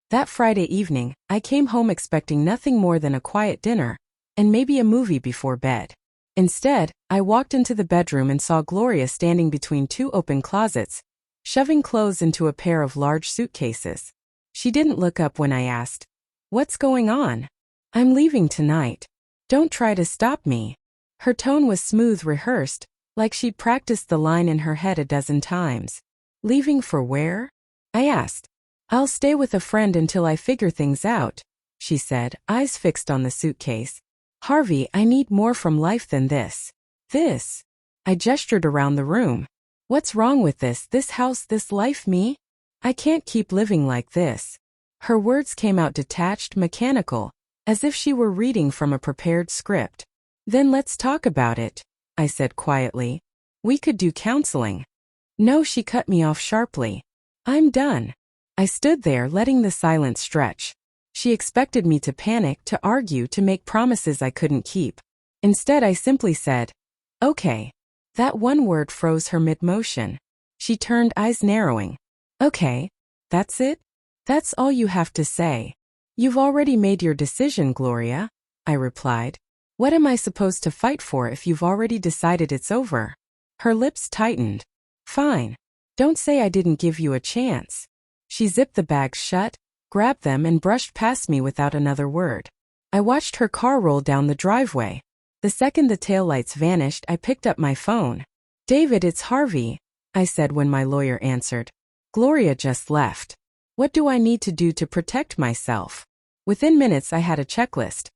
That Friday evening, I came home expecting nothing more than a quiet dinner, and maybe a movie before bed. Instead, I walked into the bedroom and saw Gloria standing between two open closets, shoving clothes into a pair of large suitcases. She didn't look up when I asked, "What's going on?" "I'm leaving tonight. Don't try to stop me." Her tone was smooth, rehearsed, like she'd practiced the line in her head a dozen times. "Leaving for where?" I asked. "I'll stay with a friend until I figure things out," she said, eyes fixed on the suitcase. "Harvey, I need more from life than this." "This?" I gestured around the room. "What's wrong with this house, this life, me? I can't keep living like this." Her words came out detached, mechanical, as if she were reading from a prepared script. "Then let's talk about it," I said quietly. "We could do counseling." "No," she cut me off sharply. "I'm done." I stood there, letting the silence stretch. She expected me to panic, to argue, to make promises I couldn't keep. Instead, I simply said, "Okay." That one word froze her mid-motion. She turned, eyes narrowing. "Okay. That's it? That's all you have to say?" "You've already made your decision, Gloria," I replied. "What am I supposed to fight for if you've already decided it's over?" Her lips tightened. "Fine. Don't say I didn't give you a chance." She zipped the bags shut, grabbed them, and brushed past me without another word. I watched her car roll down the driveway. The second the taillights vanished, I picked up my phone. "David, it's Harvey," I said when my lawyer answered. "Gloria just left. What do I need to do to protect myself?" Within minutes, I had a checklist.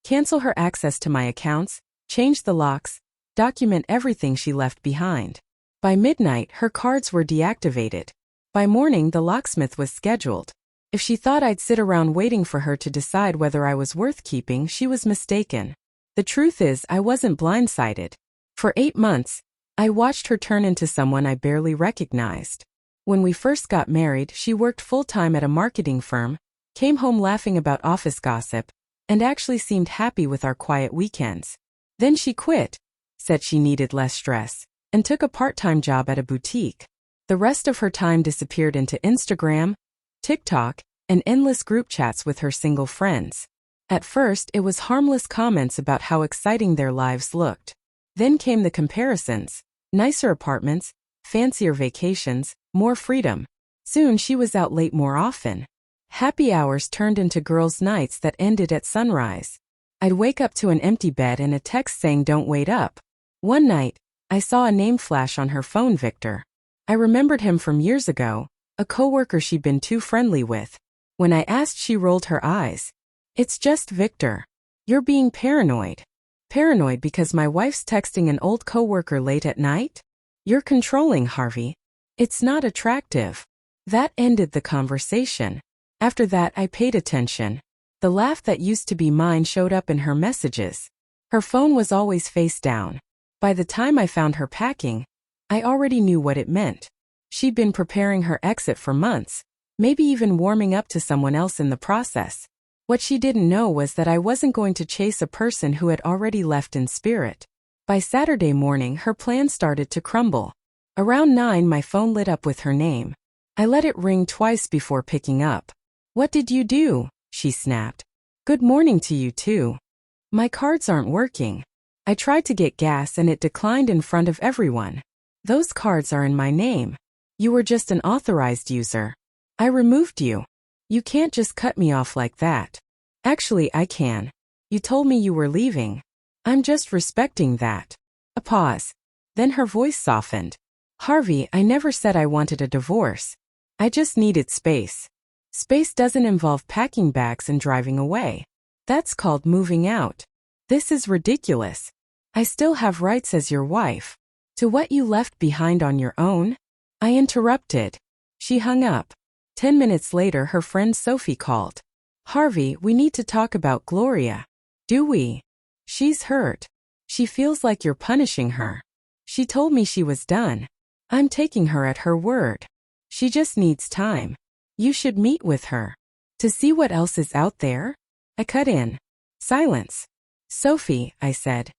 Cancel her access to my accounts, change the locks, document everything she left behind. By midnight, her cards were deactivated. By morning, the locksmith was scheduled. If she thought I'd sit around waiting for her to decide whether I was worth keeping, she was mistaken. The truth is, I wasn't blindsided. For 8 months, I watched her turn into someone I barely recognized. When we first got married, she worked full-time at a marketing firm, came home laughing about office gossip, and actually seemed happy with our quiet weekends. Then she quit, said she needed less stress, and took a part-time job at a boutique. The rest of her time disappeared into Instagram, TikTok, and endless group chats with her single friends. At first, it was harmless comments about how exciting their lives looked. Then came the comparisons: nicer apartments, fancier vacations, more freedom. Soon she was out late more often. Happy hours turned into girls' nights that ended at sunrise. I'd wake up to an empty bed and a text saying, "Don't wait up." One night, I saw a name flash on her phone: Victor. I remembered him from years ago, a coworker she'd been too friendly with. When I asked, she rolled her eyes. "It's just Victor. You're being paranoid." "Paranoid because my wife's texting an old coworker late at night? You're controlling, Harvey. It's not attractive." That ended the conversation. After that, I paid attention. The laugh that used to be mine showed up in her messages. Her phone was always face down. By the time I found her packing, I already knew what it meant. She'd been preparing her exit for months, maybe even warming up to someone else in the process. What she didn't know was that I wasn't going to chase a person who had already left in spirit. By Saturday morning, her plan started to crumble. Around 9, my phone lit up with her name. I let it ring twice before picking up. "What did you do?" she snapped. "Good morning to you too. My cards aren't working. I tried to get gas and it declined in front of everyone. Those cards are in my name. You were just an authorized user. I removed you. You can't just cut me off like that." "Actually, I can. You told me you were leaving. I'm just respecting that." A pause. Then her voice softened. "Harvey, I never said I wanted a divorce. I just needed space. Space doesn't involve packing bags and driving away. That's called moving out. This is ridiculous. I still have rights as your wife. To what you left behind on your own?" I interrupted. She hung up. 10 minutes later, her friend Sophie called. "Harvey, we need to talk about Gloria." "Do we?" "She's hurt. She feels like you're punishing her. She told me she was done. I'm taking her at her word. She just needs time. You should meet with her. To see what else is out there?" I cut in. Silence. "Sophie," I said.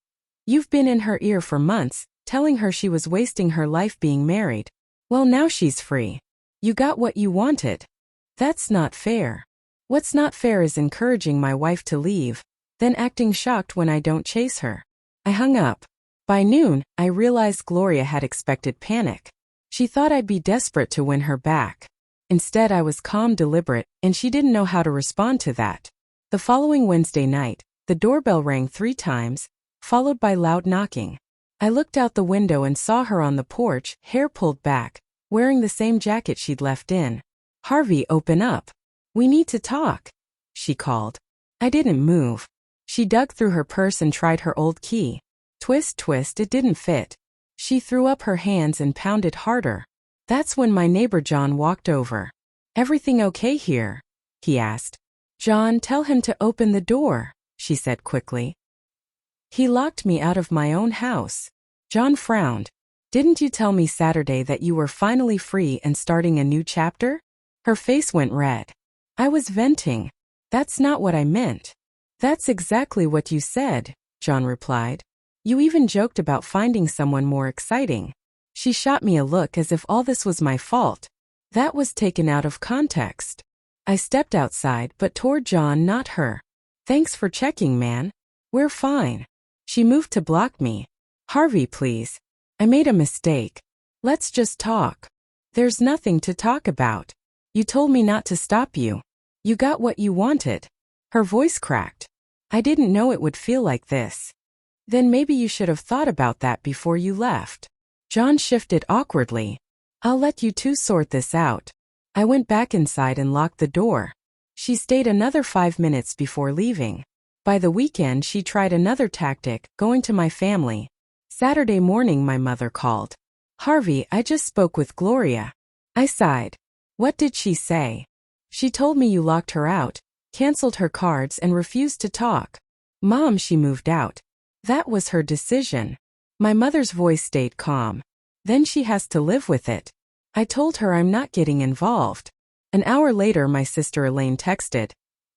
"You've been in her ear for months, telling her she was wasting her life being married. Well, now she's free. You got what you wanted. That's not fair." What's not fair is encouraging my wife to leave, then acting shocked when I don't chase her. I hung up. By noon, I realized Gloria had expected panic. She thought I'd be desperate to win her back. Instead, I was calm, deliberate, and she didn't know how to respond to that. The following Wednesday night, the doorbell rang 3 times, followed by loud knocking. I looked out the window and saw her on the porch, hair pulled back, wearing the same jacket she'd left in. "Harvey, open up. We need to talk," she called. I didn't move. She dug through her purse and tried her old key. Twist, twist, it didn't fit. She threw up her hands and pounded harder. That's when my neighbor John walked over. "Everything okay here?" he asked. "John, tell him to open the door," she said quickly. "He locked me out of my own house." John frowned. "Didn't you tell me Saturday that you were finally free and starting a new chapter?" Her face went red. "I was venting. That's not what I meant." "That's exactly what you said," John replied. "You even joked about finding someone more exciting." She shot me a look as if all this was my fault. That was taken out of context. I stepped outside but toward John, not her. "Thanks for checking, man. We're fine." She moved to block me. "Harvey, please. I made a mistake. Let's just talk." "There's nothing to talk about. You told me not to stop you. You got what you wanted." Her voice cracked. "I didn't know it would feel like this." "Then maybe you should have thought about that before you left." John shifted awkwardly. "I'll let you two sort this out." I went back inside and locked the door. She stayed another 5 minutes before leaving. By the weekend, she tried another tactic, going to my family. Saturday morning, my mother called. "Harvey, I just spoke with Gloria." I sighed. "What did she say?" "She told me you locked her out, canceled her cards, and refused to talk." "Mom, she moved out. That was her decision." My mother's voice stayed calm. "Then she has to live with it." I told her I'm not getting involved. An hour later, my sister Elaine texted.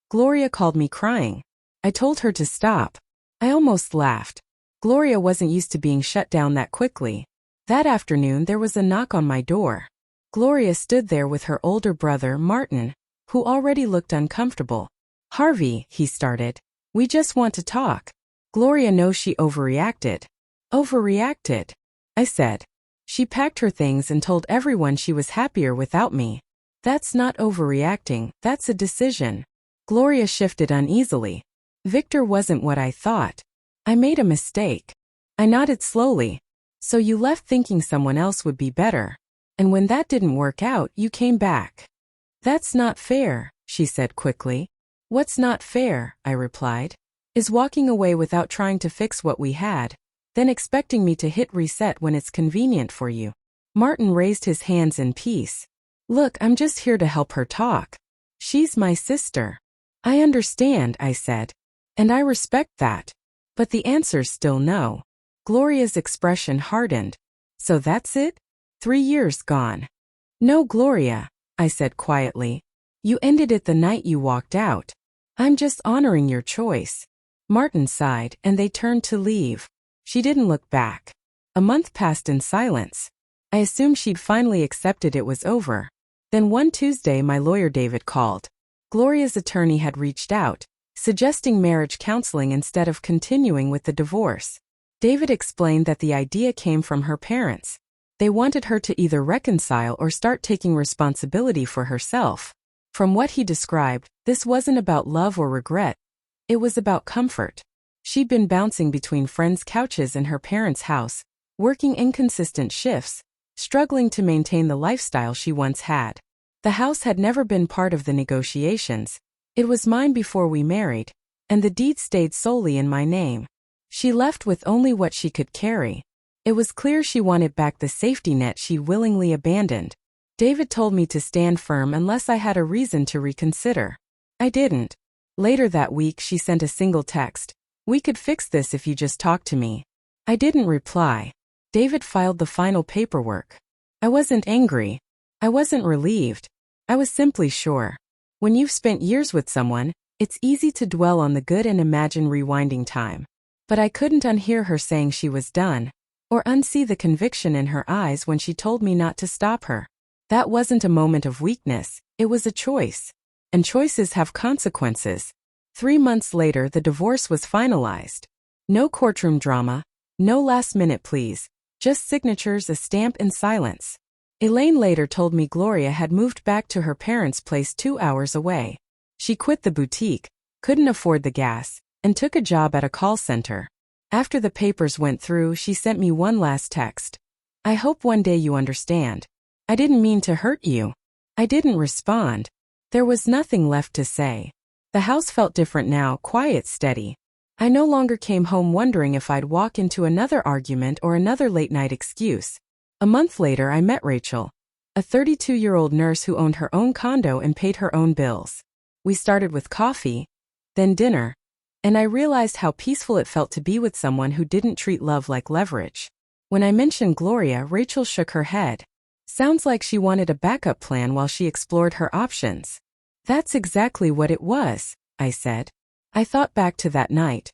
"Gloria called me crying." I told her to stop. I almost laughed. Gloria wasn't used to being shut down that quickly. That afternoon, there was a knock on my door. Gloria stood there with her older brother, Martin, who already looked uncomfortable. "Harvey," he started. "We just want to talk." Gloria knows she overreacted. "Overreacted?" I said. "She packed her things and told everyone she was happier without me." "That's not overreacting, that's a decision." Gloria shifted uneasily. "Victor wasn't what I thought. I made a mistake." I nodded slowly. "So you left thinking someone else would be better. And when that didn't work out, you came back." "That's not fair," she said quickly. "What's not fair," I replied, "is walking away without trying to fix what we had, then expecting me to hit reset when it's convenient for you." Martin raised his hands in peace. "Look, I'm just here to help her talk. She's my sister." "I understand," I said. "And I respect that. But the answer's still no." Gloria's expression hardened. "So that's it? 3 years gone." "No, Gloria," I said quietly. "You ended it the night you walked out. I'm just honoring your choice." Martin sighed, and they turned to leave. She didn't look back. A month passed in silence. I assumed she'd finally accepted it was over. Then one Tuesday, my lawyer David called. Gloria's attorney had reached out, suggesting marriage counseling instead of continuing with the divorce. David explained that the idea came from her parents. They wanted her to either reconcile or start taking responsibility for herself. From what he described, this wasn't about love or regret. It was about comfort. She'd been bouncing between friends' couches in her parents' house, working inconsistent shifts, struggling to maintain the lifestyle she once had. The house had never been part of the negotiations. It was mine before we married, and the deed stayed solely in my name. She left with only what she could carry. It was clear she wanted back the safety net she willingly abandoned. David told me to stand firm unless I had a reason to reconsider. I didn't. Later that week, she sent a single text. "We could fix this if you just talk to me." I didn't reply. David filed the final paperwork. I wasn't angry. I wasn't relieved. I was simply sure. When you've spent years with someone, it's easy to dwell on the good and imagine rewinding time. But I couldn't unhear her saying she was done, or unsee the conviction in her eyes when she told me not to stop her. That wasn't a moment of weakness, it was a choice. and choices have consequences. 3 months later, the divorce was finalized. No courtroom drama, no last-minute pleas, just signatures, a stamp, and silence. Elaine later told me Gloria had moved back to her parents' place 2 hours away. She quit the boutique, couldn't afford the gas, and took a job at a call center. After the papers went through, she sent me one last text. "I hope one day you understand. I didn't mean to hurt you." I didn't respond. There was nothing left to say. The house felt different now, quiet, steady. I no longer came home wondering if I'd walk into another argument or another late-night excuse. A month later, I met Rachel, a 32-year-old nurse who owned her own condo and paid her own bills. We started with coffee, then dinner, and I realized how peaceful it felt to be with someone who didn't treat love like leverage. When I mentioned Gloria, Rachel shook her head. Sounds like she wanted a backup plan while she explored her options. That's exactly what it was, I said. I thought back to that night.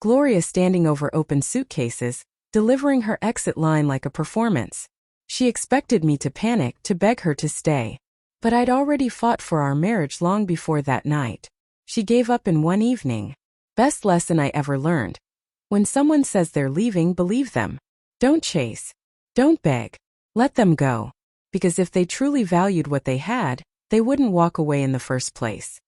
Gloria standing over open suitcases, delivering her exit line like a performance. She expected me to panic, to beg her to stay. But I'd already fought for our marriage long before that night. She gave up in one evening. Best lesson I ever learned. When someone says they're leaving, believe them. Don't chase. Don't beg. Let them go. Because if they truly valued what they had, they wouldn't walk away in the first place.